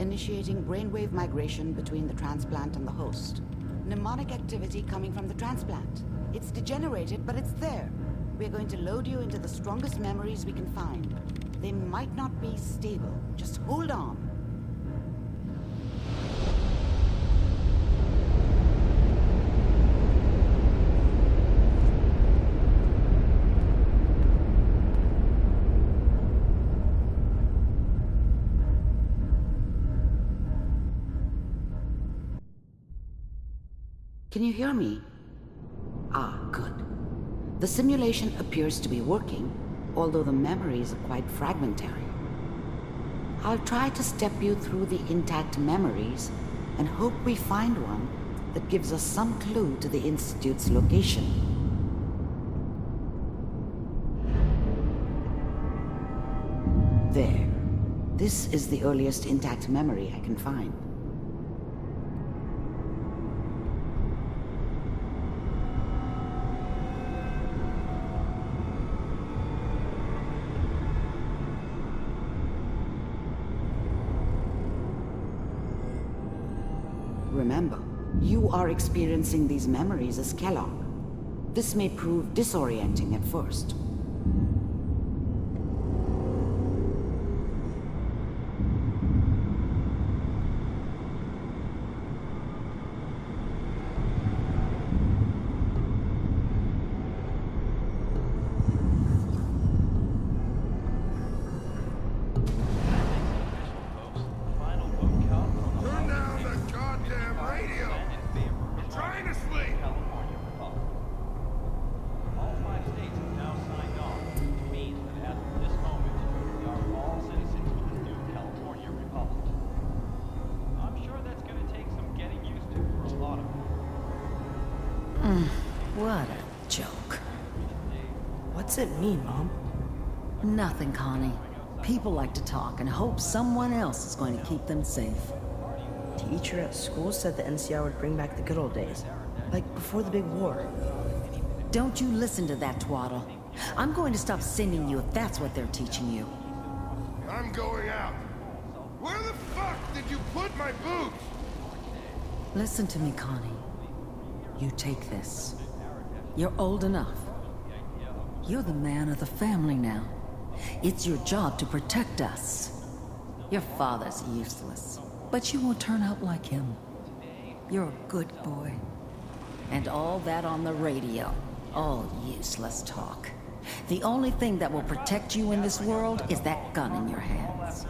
initiating brainwave migration between the transplant and the host. Mnemonic activity coming from the transplant. It's degenerated, but it's there. We're going to load you into the strongest memories we can find. They might not be stable. Just hold on. Can you hear me? Ah, good. The simulation appears to be working, although the memories are quite fragmentary. I'll try to step you through the intact memories and hope we find one that gives us some clue to the Institute's location. There. This is the earliest intact memory I can find. Remember, you are experiencing these memories as Kellogg. This may prove disorienting at first. What a joke. What's it mean, Mom? Nothing, Connie. People like to talk and hope someone else is going to keep them safe. Teacher at school said the NCR would bring back the good old days. Like before the big war. Don't you listen to that twaddle. I'm going to stop sending you if that's what they're teaching you. I'm going out. Where the fuck did you put my boots? Listen to me, Connie. You take this. You're old enough. You're the man of the family now. It's your job to protect us. Your father's useless, but you won't turn out like him. You're a good boy. And all that on the radio, all useless talk. The only thing that will protect you in this world is that gun in your hands.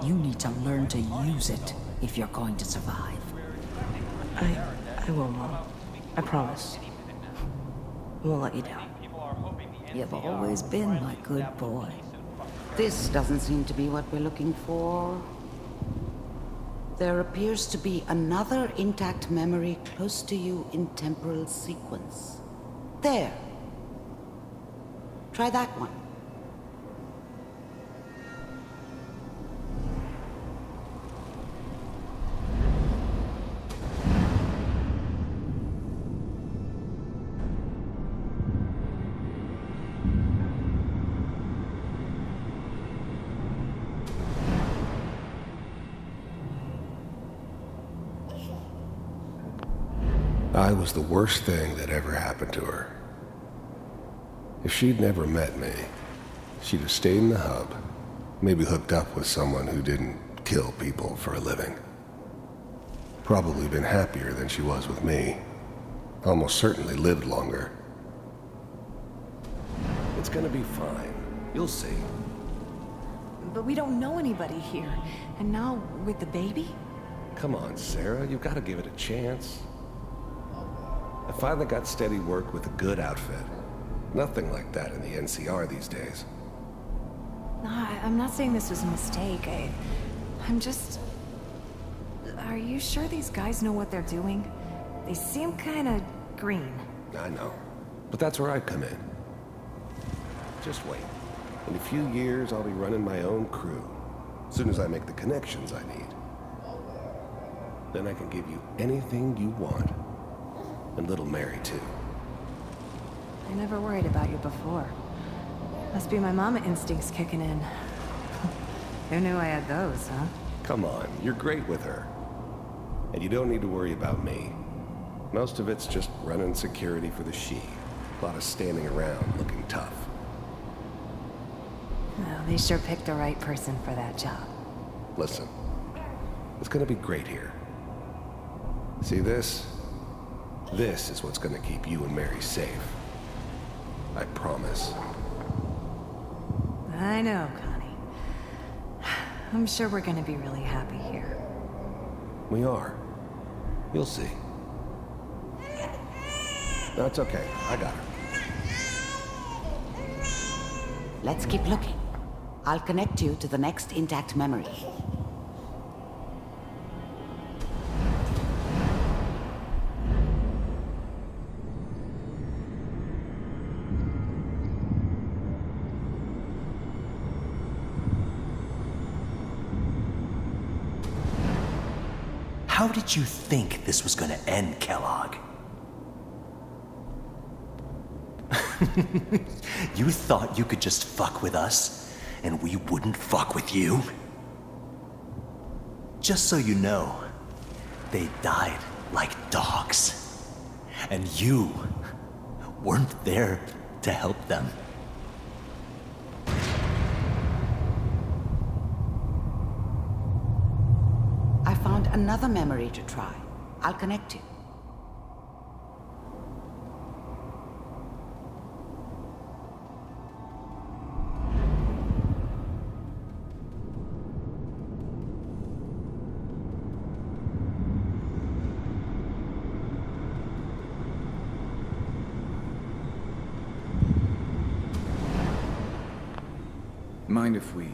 You need to learn to use it if you're going to survive. I will, Mom. I promise. I won't let you down. You've always been my good boy. This doesn't seem to be what we're looking for. There appears to be another intact memory close to you in temporal sequence. There. Try that one. I was the worst thing that ever happened to her. If she'd never met me, she'd have stayed in the hub, maybe hooked up with someone who didn't kill people for a living. Probably been happier than she was with me. Almost certainly lived longer. It's gonna be fine. You'll see. But we don't know anybody here. And now, with the baby? Come on, Sarah, you've got to give it a chance. I finally got steady work with a good outfit. Nothing like that in the NCR these days. No, I'm not saying this was a mistake. I'm just... Are you sure these guys know what they're doing? They seem kind of green. I know. But that's where I come in. Just wait. In a few years, I'll be running my own crew. As soon as I make the connections I need. Then I can give you anything you want. And little Mary, too. I never worried about you before. Must be my mama instincts kicking in. Who knew I had those, huh? Come on, you're great with her. And you don't need to worry about me. Most of it's just running security for the she. A lot of standing around looking tough. Well, they sure picked the right person for that job. Listen, it's gonna be great here. See this? This is what's gonna keep you and Mary safe. I promise. I know, Connie. I'm sure we're gonna be really happy here. We are. You'll see. No, it's okay. I got her. Let's keep looking. I'll connect you to the next intact memory. How did you think this was gonna end, Kellogg? You thought you could just fuck with us, and we wouldn't fuck with you? Just so you know, they died like dogs. And you weren't there to help them. I found another memory to try. I'll connect you. Mind if we...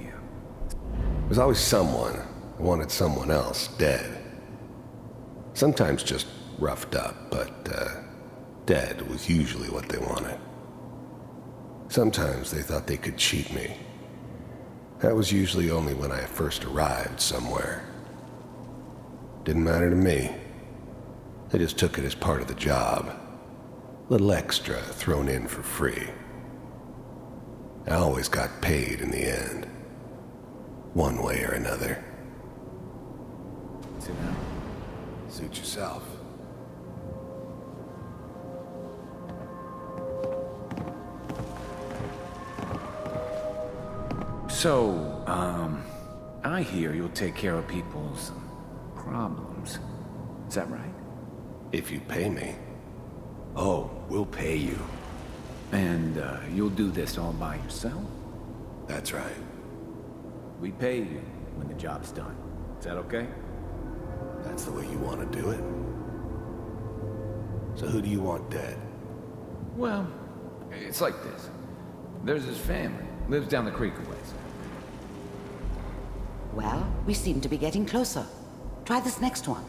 There's always someone who wanted someone else dead. Sometimes just roughed up, but dead was usually what they wanted. Sometimes they thought they could cheat me. That was usually only when I first arrived somewhere. Didn't matter to me. They just took it as part of the job. Little extra thrown in for free. I always got paid in the end. One way or another. Sit down. Suit yourself. So, I hear you'll take care of people's problems. Is that right? If you pay me. Oh, we'll pay you. And, you'll do this all by yourself? That's right. We pay you when the job's done. Is that okay? That's the way you want to do it. So who do you want dead? Well, it's like this. There's his family. Lives down the creek a ways. Well, we seem to be getting closer. Try this next one.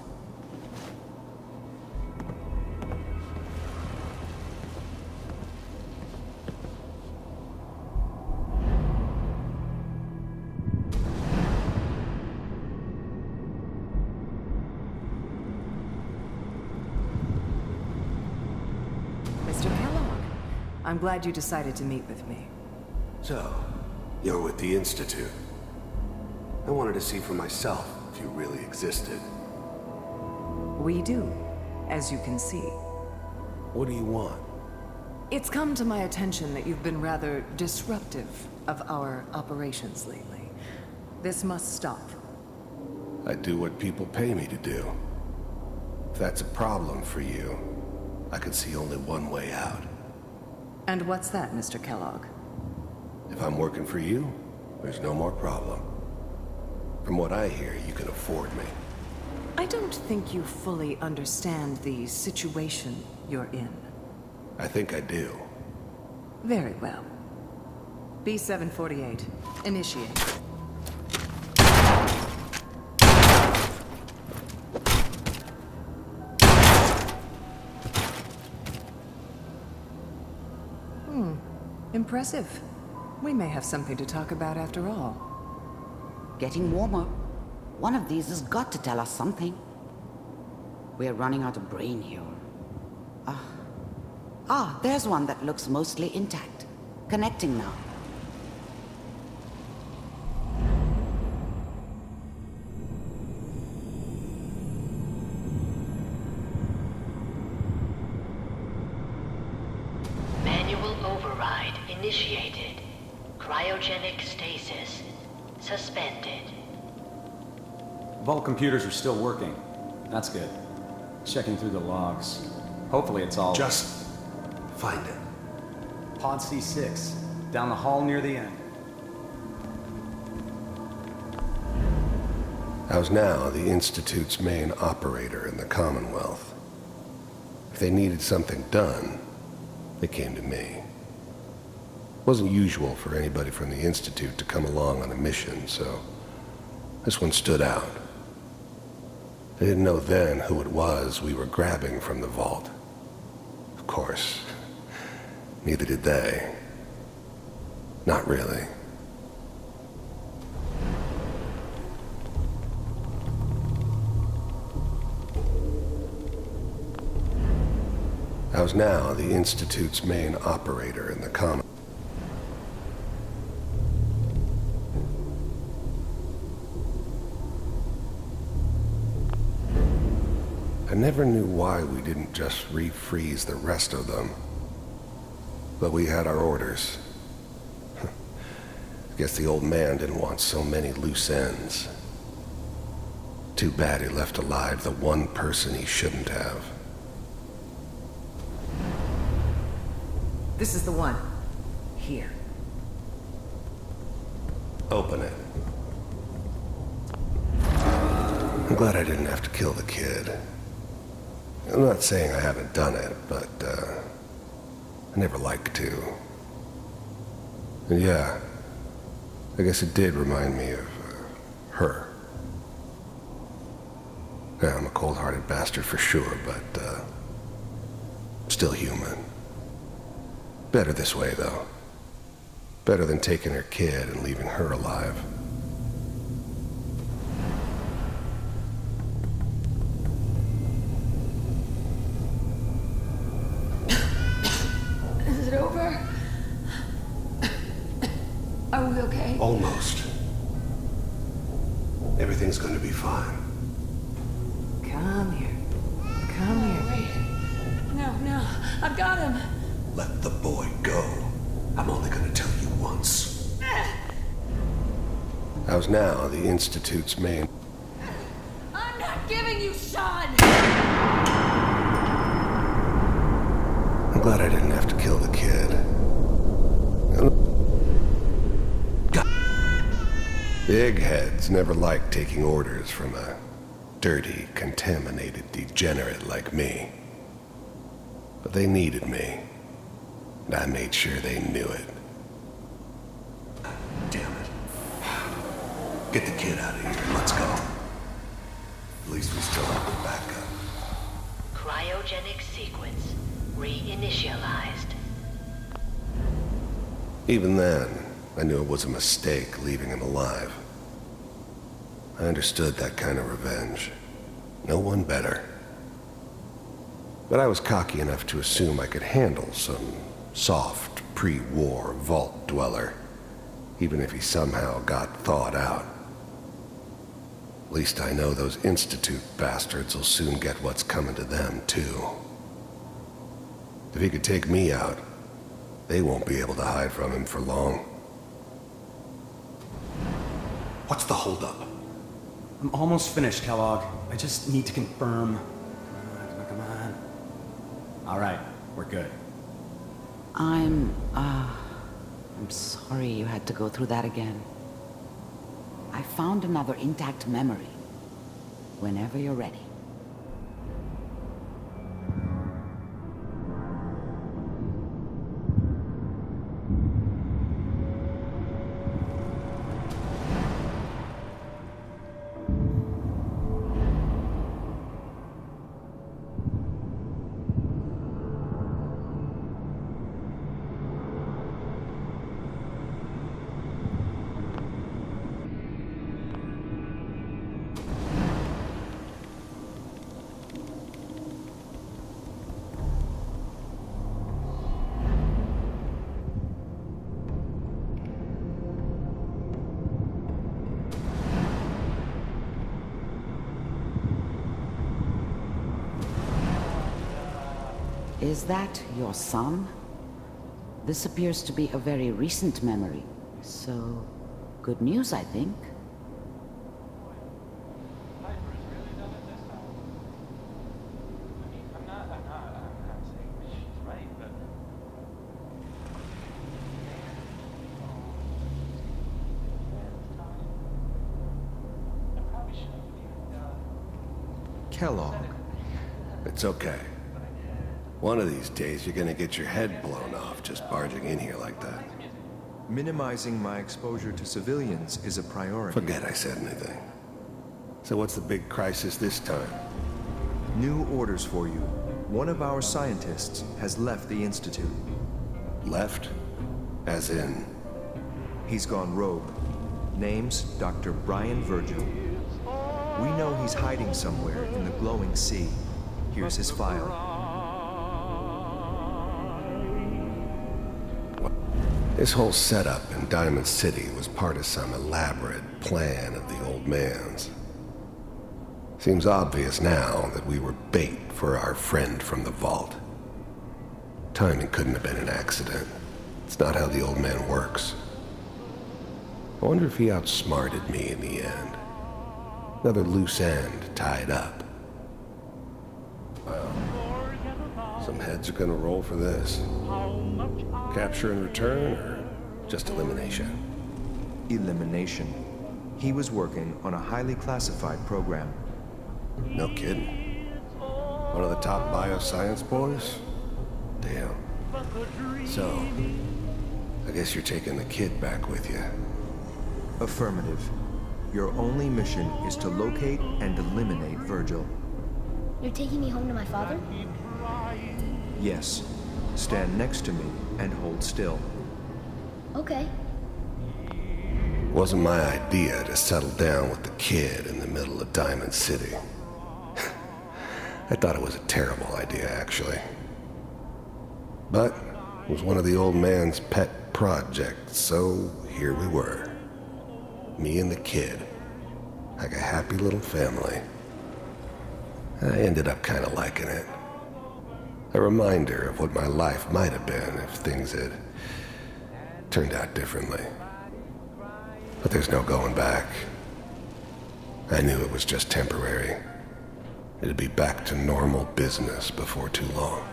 Mr. Kellogg, I'm glad you decided to meet with me. So, you're with the Institute. I wanted to see for myself if you really existed. We do, as you can see. What do you want? It's come to my attention that you've been rather disruptive of our operations lately. This must stop. I do what people pay me to do. If that's a problem for you, I can see only one way out. And what's that, Mr. Kellogg? If I'm working for you, there's no more problem. From what I hear, you can afford me. I don't think you fully understand the situation you're in. I think I do. Very well. B-748, initiate. Impressive. We may have something to talk about after all. Getting warmer. One of these has got to tell us something. We're running out of brain here. There's one that looks mostly intact. Connecting now. Cryogenic stasis suspended. Vault computers are still working. That's good. Checking through the logs. Hopefully it's all... Just find it. Pod C6. Down the hall near the end. I was now the Institute's main operator in the Commonwealth. If they needed something done, they came to me. It wasn't usual for anybody from the Institute to come along on a mission, so this one stood out. I didn't know then who it was we were grabbing from the vault. Of course, neither did they. Not really. I was now the Institute's main operator in the common. I never knew why we didn't just refreeze the rest of them. But we had our orders. I guess the old man didn't want so many loose ends. Too bad he left alive the one person he shouldn't have. This is the one. Here. Open it. I'm glad I didn't have to kill the kid. I'm not saying I haven't done it, but, I never liked to. And yeah, I guess it did remind me of, her. Yeah, I'm a cold-hearted bastard for sure, but, still human. Better this way, though. Better than taking her kid and leaving her alive. Is it over? Are we okay? Almost. Everything's gonna be fine. Come here. Come here. Wait. No. I've got him. Let the boy go. I'm only gonna tell you once. I was now the Institute's main... I'm not giving you Sean! I'm glad I didn't have to kill the kid. The eggheads never liked taking orders from a dirty, contaminated degenerate like me. But they needed me. And I made sure they knew it. Damn it. Get the kid out of here. Let's go. At least we still have the backup. Cryogenic sequence reinitialized. Even then, I knew it was a mistake leaving him alive. I understood that kind of revenge. No one better. But I was cocky enough to assume I could handle some soft, pre-war vault dweller, even if he somehow got thawed out. At least I know those Institute bastards will soon get what's coming to them, too. If he could take me out, they won't be able to hide from him for long. What's the holdup? I'm almost finished, Kellogg. I just need to confirm. Come on. All right, we're good. I'm sorry you had to go through that again. I found another intact memory. Whenever you're ready. Is that your son? This appears to be a very recent memory. So, good news, I think. Kellogg. It's okay. One of these days, you're gonna get your head blown off just barging in here like that. Minimizing my exposure to civilians is a priority. Forget I said anything. So what's the big crisis this time? New orders for you. One of our scientists has left the Institute. Left? As in? He's gone rogue. Name's Dr. Brian Virgil. We know he's hiding somewhere in the glowing sea. Here's his file. This whole setup in Diamond City was part of some elaborate plan of the old man's. Seems obvious now that we were bait for our friend from the vault. Timing couldn't have been an accident. It's not how the old man works. I wonder if he outsmarted me in the end. Another loose end tied up. Well, some heads are gonna roll for this. Capture and return, or just elimination? Elimination. He was working on a highly classified program. No kidding. One of the top bioscience boys? Damn. So, I guess you're taking the kid back with you. Affirmative. Your only mission is to locate and eliminate Virgil. You're taking me home to my father? Yes. Stand next to me and hold still. Okay. Wasn't my idea to settle down with the kid in the middle of Diamond City. I thought it was a terrible idea, actually. But it was one of the old man's pet projects, so here we were. Me and the kid, like a happy little family. I ended up kind of liking it. A reminder of what my life might have been if things had turned out differently. But there's no going back. I knew it was just temporary. It'd be back to normal business before too long.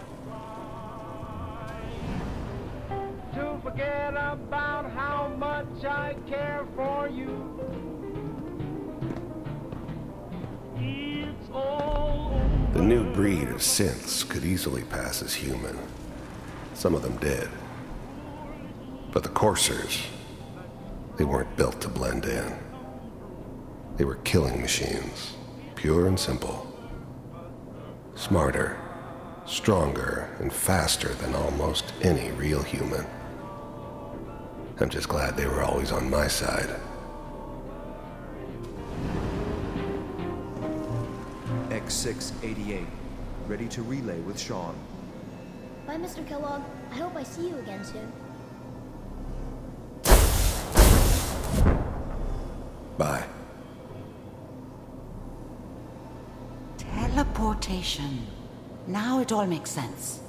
To forget about how much I care for you. It's all The new breed of synths could easily pass as human. Some of them did. But the coursers, they weren't built to blend in. They were killing machines, pure and simple. Smarter, stronger, and faster than almost any real human. I'm just glad they were always on my side. X688, ready to relay with Sean. Bye, Mr. Kellogg. I hope I see you again soon. Bye. Teleportation. Now it all makes sense.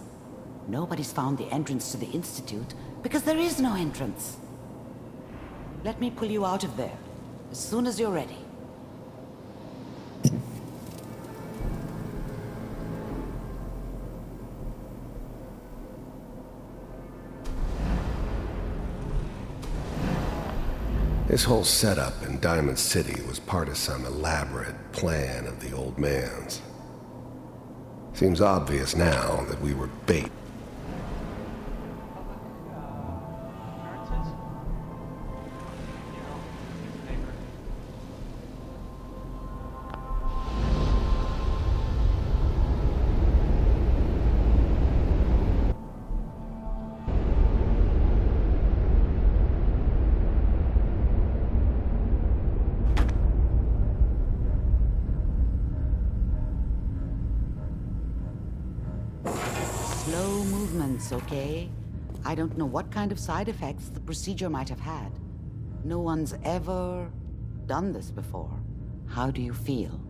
Nobody's found the entrance to the Institute because there is no entrance. Let me pull you out of there as soon as you're ready. This whole setup in Diamond City was part of some elaborate plan of the old man's. Seems obvious now that we were bait. Slow movements, okay? I don't know what kind of side effects the procedure might have had. No one's ever done this before. How do you feel?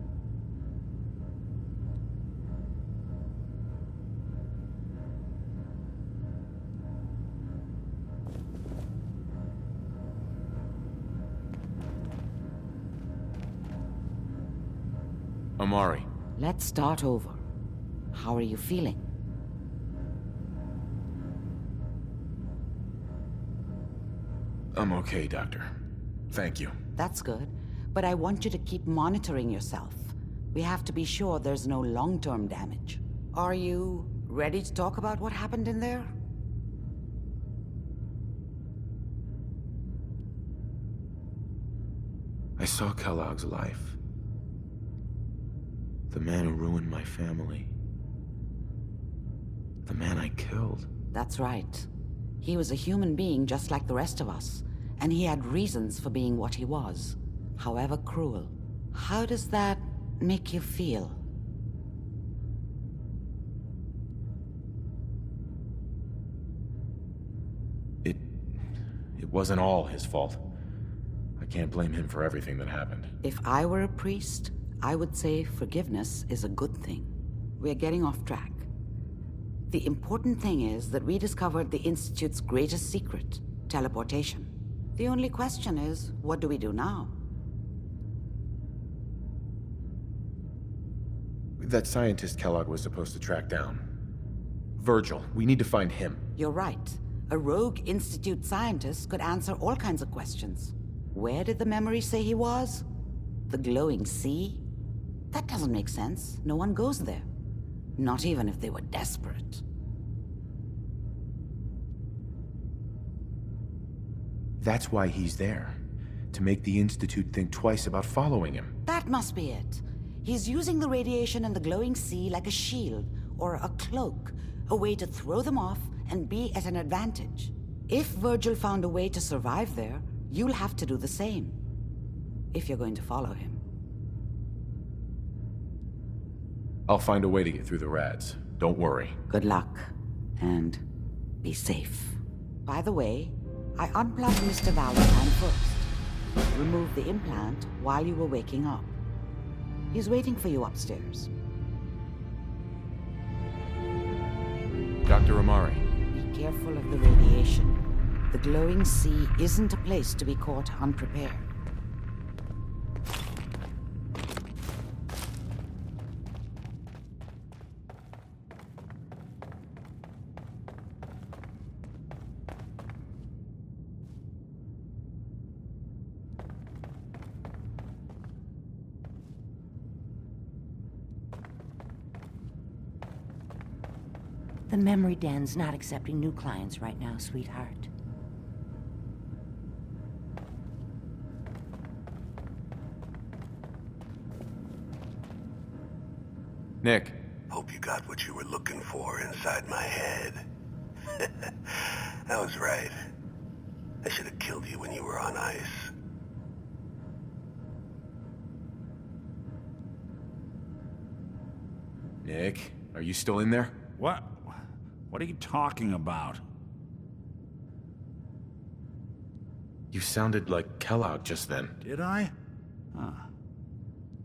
Amari. Let's start over. How are you feeling? I'm okay, Doctor. Thank you. That's good, but I want you to keep monitoring yourself. We have to be sure there's no long-term damage. Are you ready to talk about what happened in there? I saw Kellogg's life. The man who ruined my family. The man I killed. That's right. He was a human being just like the rest of us, and he had reasons for being what he was, however cruel. How does that make you feel? It wasn't all his fault. I can't blame him for everything that happened. If I were a priest, I would say forgiveness is a good thing. We're getting off track. The important thing is that we discovered the Institute's greatest secret, teleportation. The only question is, what do we do now? That scientist Kellogg was supposed to track down. Virgil, we need to find him. You're right. A rogue Institute scientist could answer all kinds of questions. Where did the memory say he was? The glowing sea? That doesn't make sense. No one goes there. Not even if they were desperate. That's why he's there. To make the Institute think twice about following him. That must be it. He's using the radiation in the glowing sea like a shield, or a cloak, a way to throw them off and be at an advantage. If Virgil found a way to survive there, you'll have to do the same. If you're going to follow him. I'll find a way to get through the rads. Don't worry. Good luck. And be safe. By the way, I unplugged Mr. Valentine first. Removed the implant while you were waking up. He's waiting for you upstairs. Dr. Amari. Be careful of the radiation. The glowing sea isn't a place to be caught unprepared. The memory den's not accepting new clients right now, sweetheart. Nick. Hope you got what you were looking for inside my head. I was right. I should have killed you when you were on ice. Nick, are you still in there? What? What are you talking about? You sounded like Kellogg just then. Did I? Huh.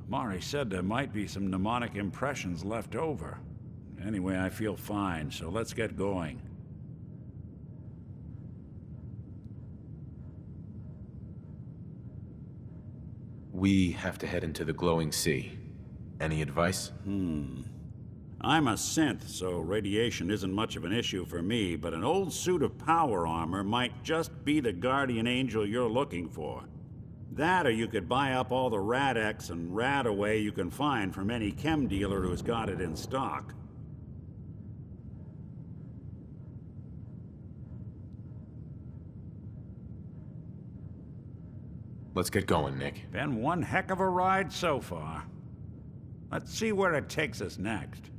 Amari said there might be some mnemonic impressions left over. Anyway, I feel fine, so let's get going. We have to head into the glowing sea. Any advice? I'm a synth, so radiation isn't much of an issue for me, but an old suit of power armor might just be the guardian angel you're looking for. That, or you could buy up all the Rad-X and Rad-Away you can find from any chem dealer who's got it in stock. Let's get going, Nick. Been one heck of a ride so far. Let's see where it takes us next.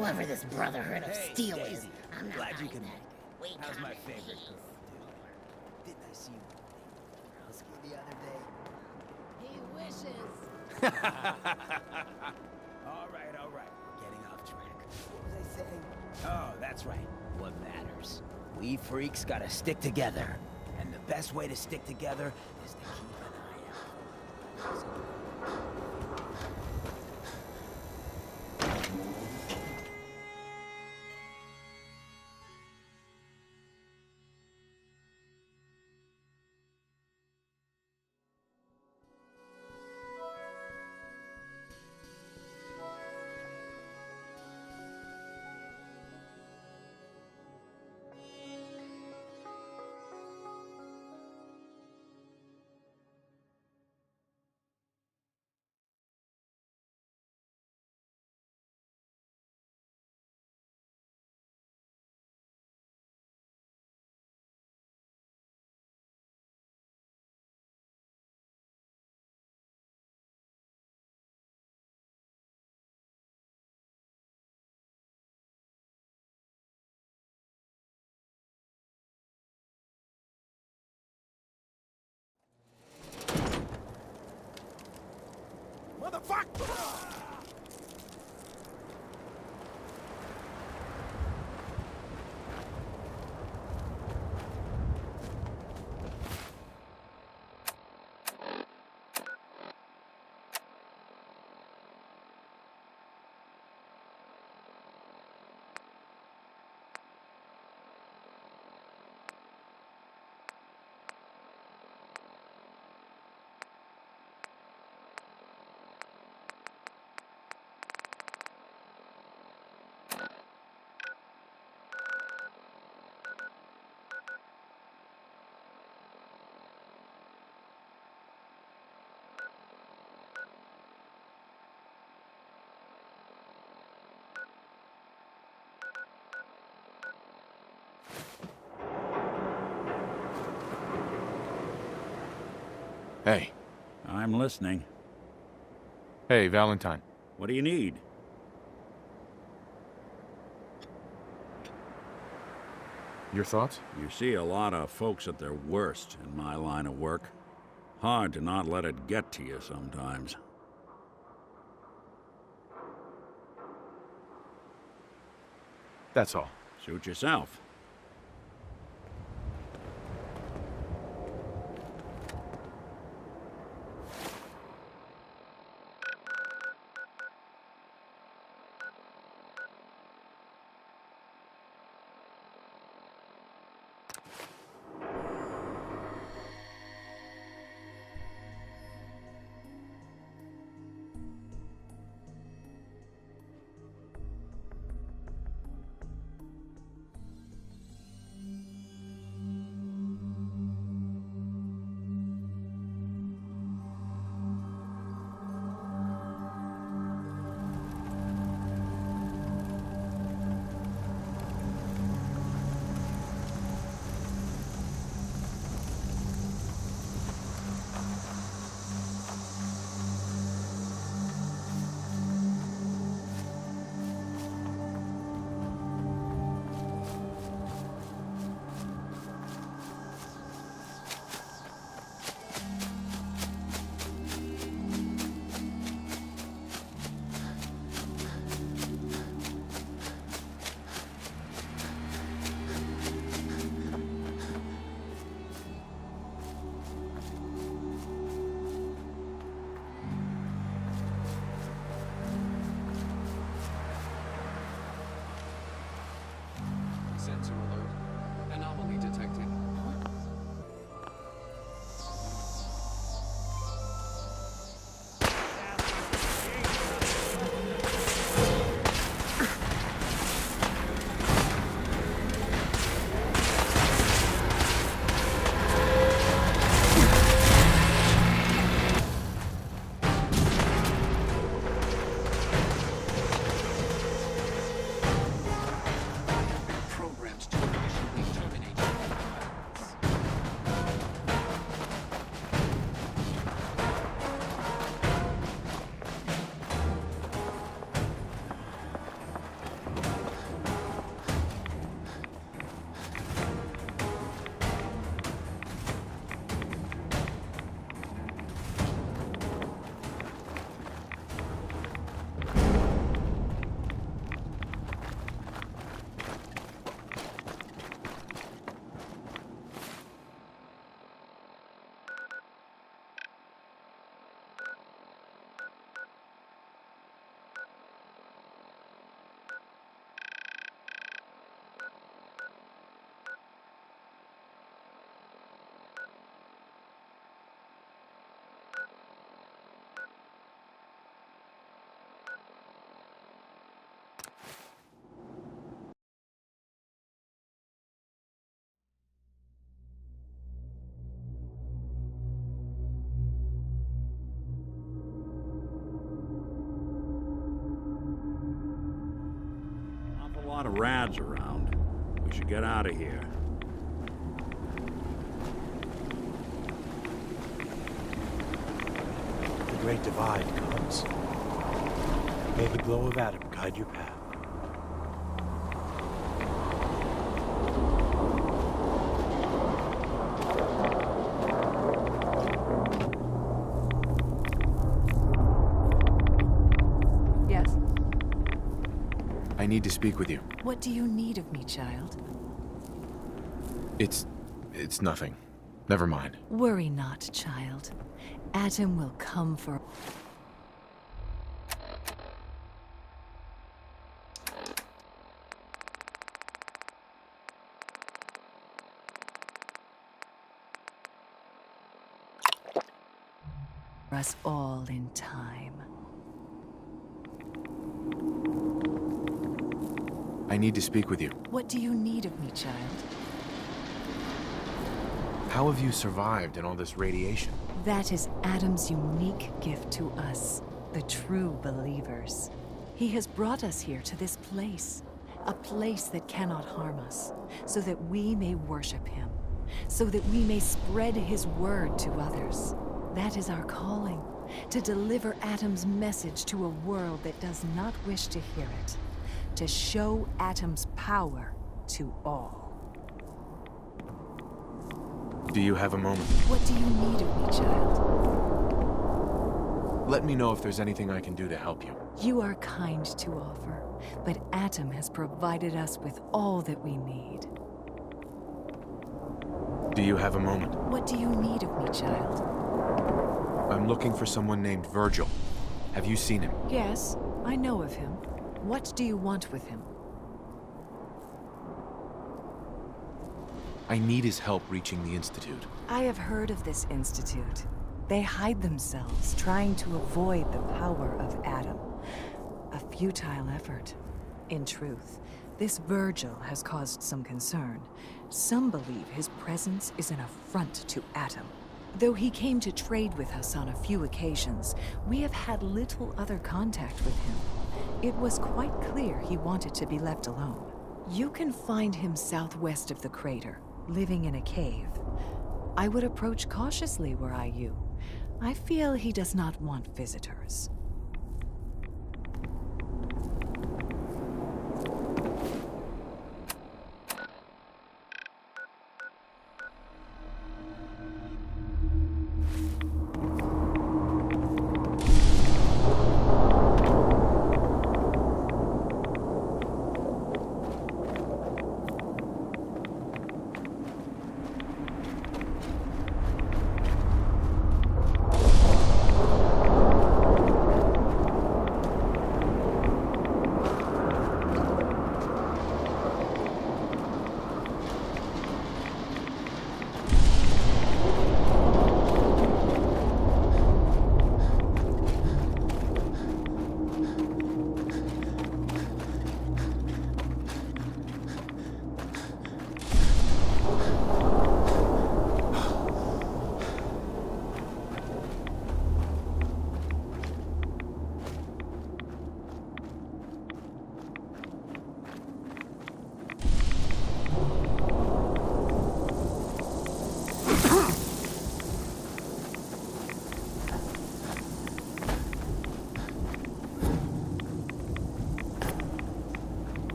Whoever this Brotherhood of Steel is, I'm not Glad you buying can that. make it. We How's come my in favorite peace. girl, dude? Didn't I see you Husky the other day? He wishes. All right. We're getting off track. What was I saying? Oh, that's right. What matters? We freaks gotta stick together. And the best way to stick together is to keep an eye out. Hey. I'm listening. Hey, Valentine. What do you need? Your thoughts? You see a lot of folks at their worst in my line of work. Hard to not let it get to you sometimes. That's all. Suit yourself. rads around. We should get out of here. The Great Divide comes. May the glow of Adam guide your path. Yes? I need to speak with you. What do you need of me, child? It's nothing. Never mind. Worry not, child. Adam will come for... us all in time. I need to speak with you. What do you need of me, child? How have you survived in all this radiation? That is Adam's unique gift to us, the true believers. He has brought us here to this place, a place that cannot harm us, so that we may worship him, so that we may spread his word to others. That is our calling, to deliver Adam's message to a world that does not wish to hear it, to show Adam's power to all. Do you have a moment? What do you need of me, child? Let me know if there's anything I can do to help you. You are kind to offer, but Adam has provided us with all that we need. Do you have a moment? What do you need of me, child? I'm looking for someone named Virgil. Have you seen him? Yes, I know of him. What do you want with him? I need his help reaching the Institute. I have heard of this institute. They hide themselves, trying to avoid the power of Adam. A futile effort. In truth, this Virgil has caused some concern. Some believe his presence is an affront to Adam. Though he came to trade with us on a few occasions, we have had little other contact with him. It was quite clear he wanted to be left alone. You can find him southwest of the crater, living in a cave. I would approach cautiously were I you. I feel he does not want visitors.